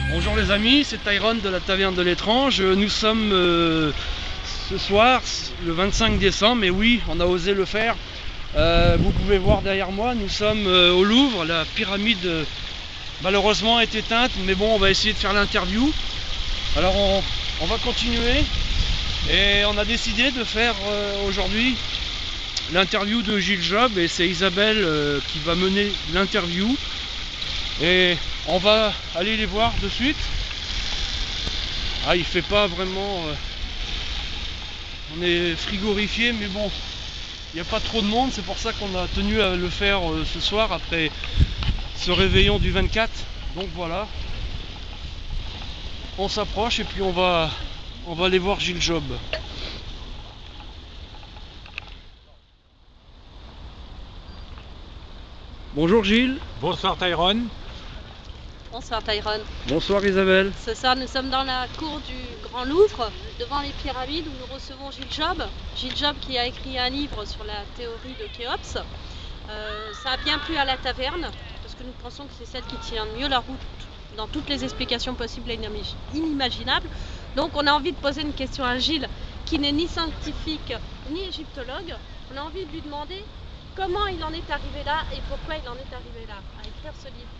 Bonjour les amis, c'est Tyrone de la Taverne de l'Étrange. Nous sommes ce soir, le 25 décembre, et oui, on a osé le faire. Vous pouvez voir derrière moi, nous sommes au Louvre. La pyramide malheureusement est éteinte, mais bon, on va essayer de faire l'interview. Alors on va continuer, et on a décidé de faire aujourd'hui l'interview de Gilles Job, et c'est Isabelle qui va mener l'interview. Et on va aller les voir de suite. Ah, il fait pas vraiment... on est frigorifié, mais bon, il n'y a pas trop de monde, c'est pour ça qu'on a tenu à le faire ce soir, après ce réveillon du 24. Donc voilà, on s'approche et puis on va aller voir Gilles Job. Bonjour Gilles. Bonsoir Tyrone. Bonsoir Tyrone. Bonsoir Isabelle. Ce soir nous sommes dans la cour du Grand Louvre, devant les pyramides, où nous recevons Gilles Job. Gilles Job qui a écrit un livre sur la théorie de Khéops. Ça a bien plu à la taverne, parce que nous pensons que c'est celle qui tient mieux la route dans toutes les explications possibles et inimaginables. Donc on a envie de poser une question à Gilles, qui n'est ni scientifique ni égyptologue. On a envie de lui demander comment il en est arrivé là et pourquoi il en est arrivé là, à écrire ce livre.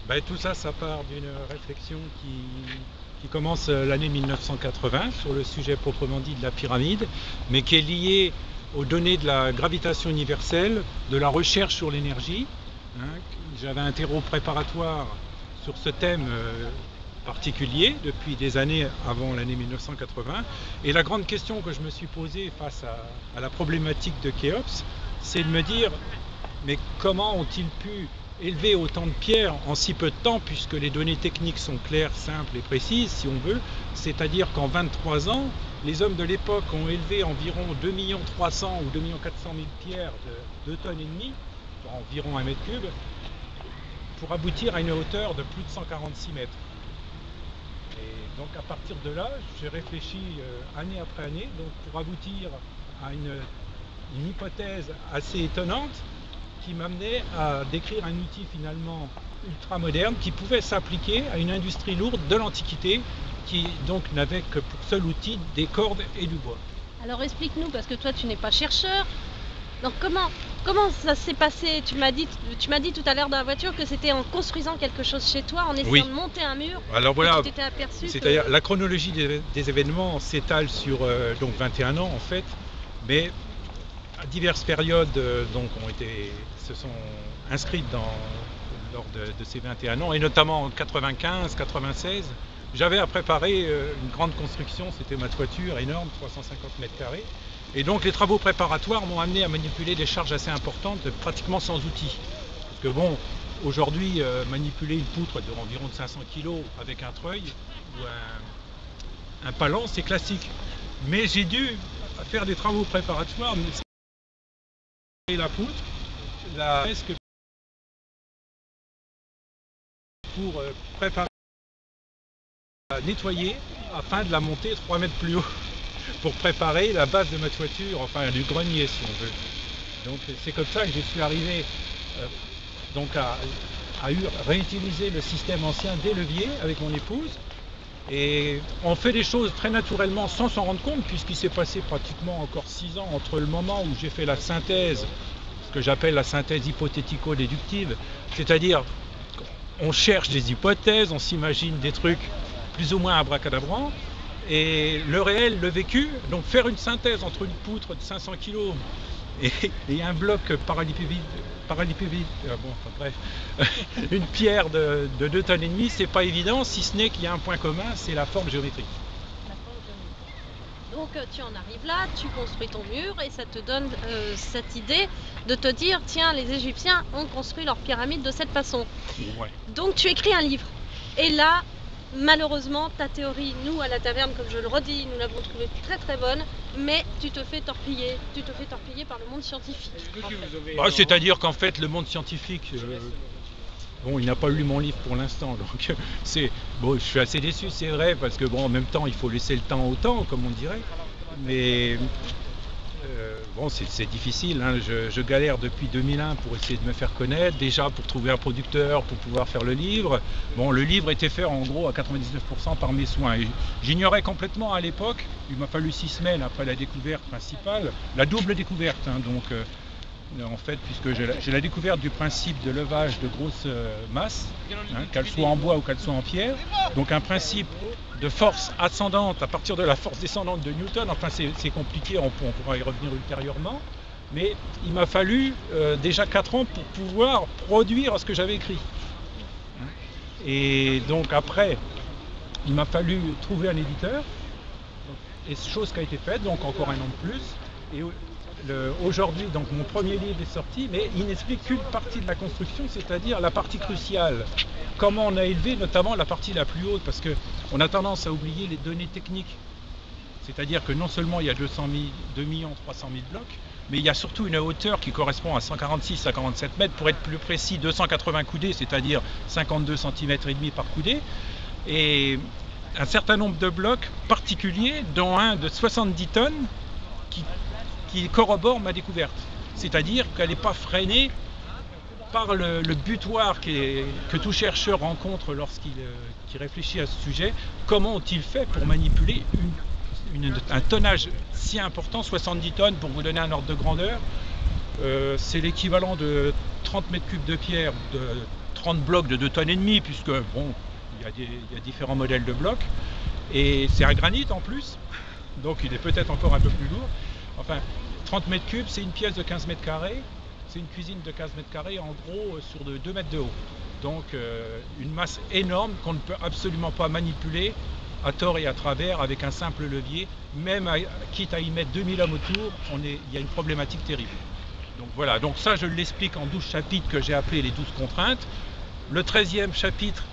Ben, tout ça, ça part d'une réflexion qui commence l'année 1980 sur le sujet proprement dit de la pyramide, mais qui est liée aux données de la gravitation universelle, de la recherche sur l'énergie. J'avais un terreau préparatoire sur ce thème particulier depuis des années avant l'année 1980. Et la grande question que je me suis posée face à la problématique de Khéops, c'est de me dire, mais comment ont-ils pu élever autant de pierres en si peu de temps, puisque les données techniques sont claires, simples et précises, si on veut. C'est-à-dire qu'en 23 ans, les hommes de l'époque ont élevé environ 2 300 000 ou 2 400 000 pierres de 2,5 tonnes, environ 1 mètre cube, pour aboutir à une hauteur de plus de 146 mètres. Et donc à partir de là, j'ai réfléchi année après année, donc pour aboutir à une hypothèse assez étonnante, qui m'amenait à décrire un outil finalement ultra moderne qui pouvait s'appliquer à une industrie lourde de l'Antiquité qui donc n'avait que pour seul outil des cordes et du bois. Alors explique-nous, parce que toi tu n'es pas chercheur, donc comment ça s'est passé? Tu m'as dit tout à l'heure dans la voiture que c'était en construisant quelque chose chez toi, en essayant de monter un mur. Alors voilà, tu t'étais aperçu c'est-à-dire la chronologie des événements s'étale sur donc 21 ans en fait, mais à diverses périodes se sont inscrites lors de ces 21 ans, et notamment en 95, 96, j'avais à préparer une grande construction, c'était ma toiture énorme, 350 mètres carrés, et donc les travaux préparatoires m'ont amené à manipuler des charges assez importantes, pratiquement sans outils. Parce que bon, aujourd'hui, manipuler une poutre d'environ 500 kg avec un treuil ou un palan, c'est classique. Mais j'ai dû faire des travaux préparatoires, la poutre, pour préparer, nettoyer afin de la monter 3 mètres plus haut pour préparer la base de ma toiture, enfin du grenier si on veut. Donc c'est comme ça que je suis arrivé à réutiliser le système ancien des leviers avec mon épouse. Et on fait des choses très naturellement sans s'en rendre compte, puisqu'il s'est passé pratiquement encore 6 ans entre le moment où j'ai fait la synthèse, ce que j'appelle la synthèse hypothético-déductive, c'est-à-dire on cherche des hypothèses, on s'imagine des trucs plus ou moins abracadabrants, et le réel, le vécu, donc faire une synthèse entre une poutre de 500 kg et un bloc parallépipède, une pierre de 2,5 tonnes, c'est pas évident, si ce n'est qu'il y a un point commun, c'est la forme géométrique. Donc tu en arrives là, tu construis ton mur et ça te donne cette idée de te dire, tiens, les Égyptiens ont construit leur pyramide de cette façon. Ouais. Donc tu écris un livre. Et là, malheureusement, ta théorie, nous à la taverne, comme je le redis, nous l'avons trouvée très très bonne, mais tu te fais torpiller par le monde scientifique. C'est-à-dire qu'en fait, le monde scientifique, Bon, il n'a pas lu mon livre pour l'instant, donc je suis assez déçu, c'est vrai, parce que bon, en même temps, il faut laisser le temps au temps, comme on dirait. Mais bon, c'est difficile, hein. Je galère depuis 2001 pour essayer de me faire connaître, déjà pour trouver un producteur, pour pouvoir faire le livre. Bon, le livre était fait en gros à 99% par mes soins. J'ignorais complètement à l'époque, il m'a fallu 6 semaines après la découverte principale, la double découverte, hein, donc en fait, puisque j'ai la découverte du principe de levage de grosses masses, hein, qu'elles soient en bois ou qu'elles soient en pierre, donc un principe de force ascendante à partir de la force descendante de Newton. Enfin, c'est compliqué, on pourra y revenir ultérieurement, mais il m'a fallu déjà 4 ans pour pouvoir produire ce que j'avais écrit. Et donc après, il m'a fallu trouver un éditeur, et chose qui a été faite, donc encore un an de plus. Et aujourd'hui, donc mon premier livre est sorti, mais il n'explique qu'une partie de la construction, c'est-à-dire la partie cruciale. Comment on a élevé notamment la partie la plus haute, parce qu'on a tendance à oublier les données techniques. C'est-à-dire que non seulement il y a 2 300 000 blocs, mais il y a surtout une hauteur qui correspond à 146 à 47 mètres, pour être plus précis, 280 coudées, c'est-à-dire 52 cm et demi par coudée, et un certain nombre de blocs particuliers, dont un de 70 tonnes, qui corrobore ma découverte. C'est-à-dire qu'elle n'est pas freinée par le butoir que tout chercheur rencontre lorsqu'il réfléchit à ce sujet. Comment ont-ils fait pour manipuler un tonnage si important, 70 tonnes, pour vous donner un ordre de grandeur, c'est l'équivalent de 30 mètres cubes de pierre, de 30 blocs de 2 tonnes et demie, puisque bon, il y a différents modèles de blocs, et c'est un granit en plus, donc il est peut-être encore un peu plus lourd. Enfin, 30 mètres cubes, c'est une pièce de 15 mètres carrés, c'est une cuisine de 15 mètres carrés, en gros sur 2 mètres de haut. Donc une masse énorme qu'on ne peut absolument pas manipuler à tort et à travers avec un simple levier, même quitte à y mettre 2000 hommes autour, il y a une problématique terrible. Donc voilà, donc ça je l'explique en 12 chapitres que j'ai appelés les 12 contraintes. Le 13e chapitre,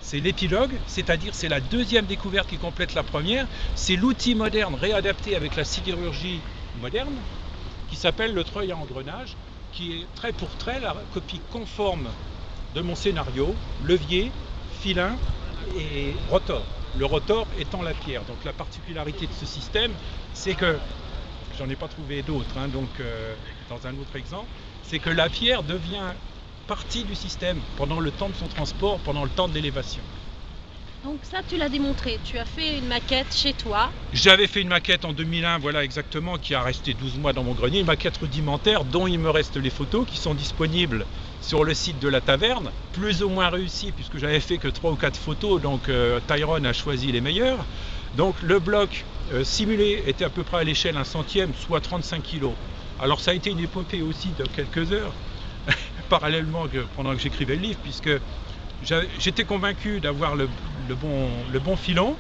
c'est l'épilogue, c'est-à-dire c'est la deuxième découverte qui complète la première. C'est l'outil moderne réadapté avec la sidérurgie moderne, qui s'appelle le treuil à engrenage, qui est trait pour trait la copie conforme de mon scénario, levier, filin et rotor. Le rotor étant la pierre. Donc la particularité de ce système, c'est que, j'en ai pas trouvé d'autres, hein, donc dans un autre exemple, c'est que la pierre devient partie du système pendant le temps de son transport, pendant le temps de l'élévation. Donc ça, tu l'as démontré. Tu as fait une maquette chez toi. J'avais fait une maquette en 2001, voilà exactement, qui a resté 12 mois dans mon grenier, une maquette rudimentaire dont il me reste les photos qui sont disponibles sur le site de la taverne, plus ou moins réussi puisque j'avais fait que 3 ou 4 photos, donc Tyrone a choisi les meilleures. Donc le bloc simulé était à peu près à l'échelle 1/100, soit 35 kg. Alors ça a été une épopée aussi de quelques heures, parallèlement pendant que j'écrivais le livre, puisque j'étais convaincu d'avoir le bon filon,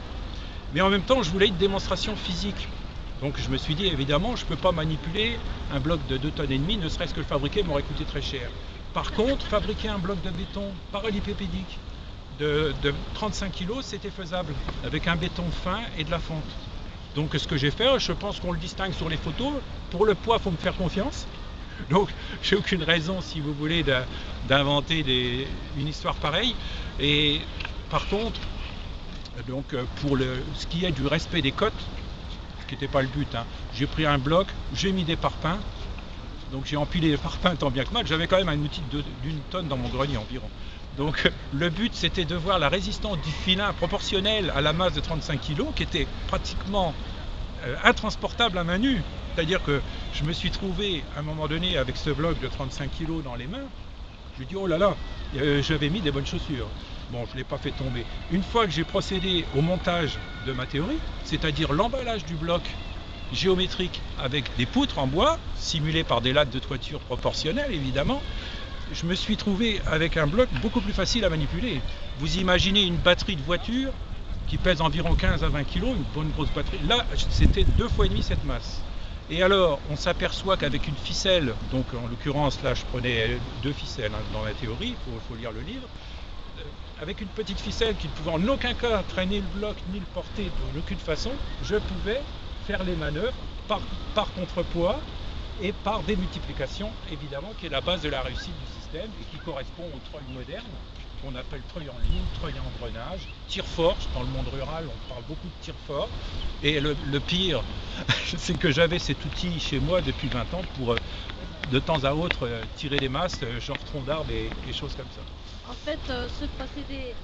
mais en même temps je voulais une démonstration physique. Donc je me suis dit, évidemment, je ne peux pas manipuler un bloc de 2 tonnes et demie, ne serait-ce que le fabriquer m'aurait coûté très cher. Par contre, fabriquer un bloc de béton parallélépipédique de 35 kg, c'était faisable, avec un béton fin et de la fonte. Donc ce que j'ai fait, je pense qu'on le distingue sur les photos. Pour le poids, il faut me faire confiance. Donc j'ai aucune raison, si vous voulez, d'inventer une histoire pareille. Et par contre, donc pour ce qui est du respect des cotes, ce qui n'était pas le but, hein, j'ai pris un bloc, j'ai mis des parpaings. Donc j'ai empilé les parpaings tant bien que mal. J'avais quand même un outil d'une tonne dans mon grenier environ. Donc le but, c'était de voir la résistance du filin proportionnelle à la masse de 35 kg, qui était pratiquement intransportable à main nue. C'est-à-dire que je me suis trouvé à un moment donné avec ce bloc de 35 kg dans les mains. Je me dis, oh là là, j'avais mis des bonnes chaussures. Bon, je ne l'ai pas fait tomber. Une fois que j'ai procédé au montage de ma théorie, c'est-à-dire l'emballage du bloc géométrique avec des poutres en bois, simulées par des lattes de toiture proportionnelles évidemment, je me suis trouvé avec un bloc beaucoup plus facile à manipuler. Vous imaginez une batterie de voiture qui pèse environ 15 à 20 kg, une bonne grosse batterie. Là, c'était 2 fois et demi cette masse. Et alors, on s'aperçoit qu'avec une ficelle, donc en l'occurrence là je prenais 2 ficelles hein, dans la théorie, il faut lire le livre, avec une petite ficelle qui ne pouvait en aucun cas traîner le bloc ni le porter d'aucune façon, je pouvais faire les manœuvres par contrepoids et par démultiplication, évidemment, qui est la base de la réussite du système. système et qui correspond au treuil moderne, qu'on appelle treuil en ligne, treuil en engrenage, tire-forge. Dans le monde rural, on parle beaucoup de tire-forge. Et le pire, c'est que j'avais cet outil chez moi depuis 20 ans pour de temps à autre tirer des masses, genre tronc d'arbre et choses comme ça. En fait, ce procédé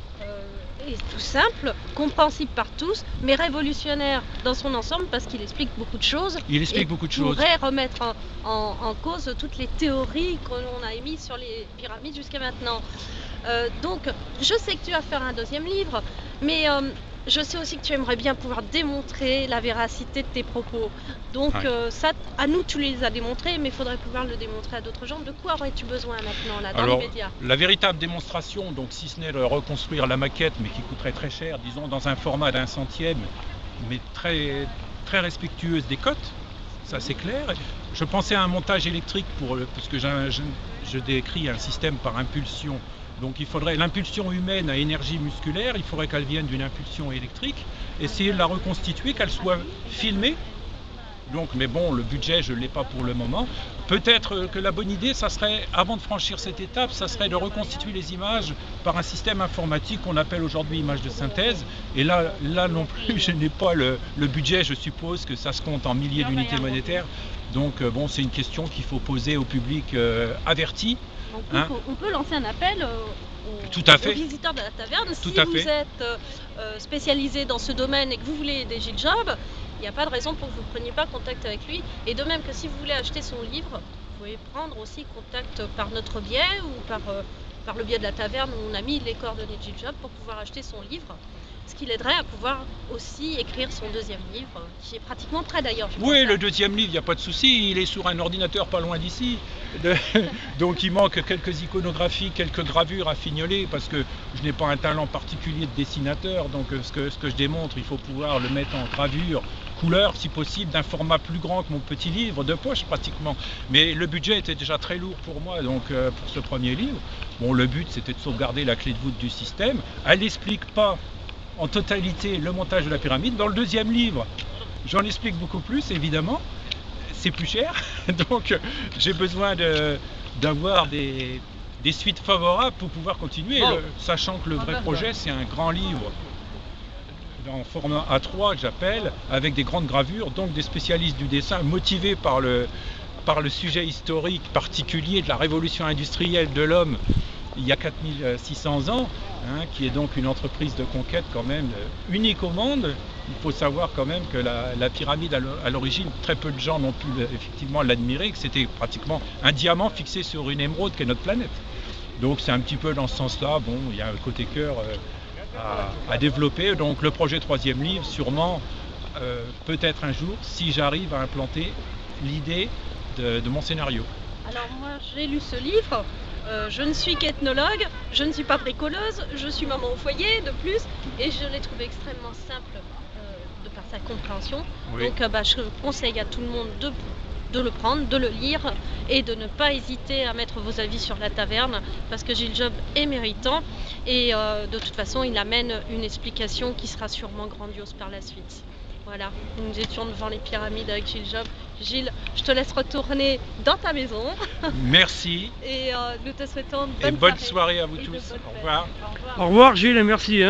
est tout simple, compréhensible par tous, mais révolutionnaire dans son ensemble parce qu'il explique beaucoup de choses. Il explique beaucoup de choses. Pourrait remettre en cause toutes les théories qu'on a émises sur les pyramides jusqu'à maintenant. Donc, je sais que tu vas faire un deuxième livre, mais je sais aussi que tu aimerais bien pouvoir démontrer la véracité de tes propos. Donc ça, à nous, tu les as démontrés, mais il faudrait pouvoir le démontrer à d'autres gens. De quoi aurais-tu besoin maintenant, là, dans l'immédiat ? La véritable démonstration, donc si ce n'est de reconstruire la maquette, mais qui coûterait très cher, disons dans un format d'1 centième, mais très, très respectueuse des cotes, ça c'est clair. Je pensais à un montage électrique parce que je décris un système par impulsion. Donc il faudrait l'impulsion humaine à énergie musculaire, il faudrait qu'elle vienne d'une impulsion électrique, essayer de la reconstituer, qu'elle soit filmée. Donc, mais bon, le budget, je ne l'ai pas pour le moment. Peut-être que la bonne idée, ça serait, avant de franchir cette étape, ça serait de reconstituer les images par un système informatique qu'on appelle aujourd'hui image de synthèse. Et là non plus, je n'ai pas le budget, je suppose que ça se compte en milliers d'unités monétaires. Donc bon, c'est une question qu'il faut poser au public averti. Donc, on peut lancer un appel aux visiteurs de la taverne. Si vous êtes spécialisé dans ce domaine et que vous voulez aider Gilles Job, il n'y a pas de raison pour que vous ne preniez pas contact avec lui. Et de même que si vous voulez acheter son livre, vous pouvez prendre aussi contact par notre biais ou par le biais de la taverne où on a mis les coordonnées de Gilles Job pour pouvoir acheter son livre. Ce qui l'aiderait à pouvoir aussi écrire son deuxième livre, qui est pratiquement prêt d'ailleurs. Oui, le deuxième livre, il n'y a pas de souci, il est sur un ordinateur pas loin d'ici. Donc il manque quelques iconographies, quelques gravures à fignoler, parce que je n'ai pas un talent particulier de dessinateur, donc ce que je démontre, il faut pouvoir le mettre en gravure, couleur si possible, d'un format plus grand que mon petit livre de poche pratiquement. Mais le budget était déjà très lourd pour moi, donc pour ce premier livre. Bon, le but c'était de sauvegarder la clé de voûte du système. Elle n'explique pas en totalité le montage de la pyramide. Dans le deuxième livre, j'en explique beaucoup plus, évidemment. C'est plus cher, donc j'ai besoin d'avoir des suites favorables pour pouvoir continuer, sachant que le vrai projet, c'est un grand livre en format A3 que j'appelle, avec des grandes gravures, donc des spécialistes du dessin motivés par le sujet historique particulier de la révolution industrielle de l'homme il y a 4600 ans, qui est donc une entreprise de conquête quand même unique au monde. Il faut savoir quand même que la pyramide à l'origine, très peu de gens n'ont pu effectivement l'admirer, que c'était pratiquement un diamant fixé sur une émeraude qui est notre planète. Donc c'est un petit peu dans ce sens-là, bon, il y a un côté cœur à développer. Donc le projet troisième livre, sûrement, peut-être un jour, si j'arrive à implanter l'idée de mon scénario. Alors moi j'ai lu ce livre. Je ne suis qu'ethnologue, je ne suis pas bricoleuse, je suis maman au foyer de plus, et je l'ai trouvé extrêmement simple de par sa compréhension. Oui. Donc je conseille à tout le monde de le prendre, de le lire et de ne pas hésiter à mettre vos avis sur la taverne parce que Gilles Job est méritant et de toute façon il amène une explication qui sera sûrement grandiose par la suite. Voilà, nous étions devant les pyramides avec Gilles Job. Gilles, je te laisse retourner dans ta maison. Merci. Et nous te souhaitons une bonne soirée à vous tous. Au revoir. Au revoir Gilles et merci.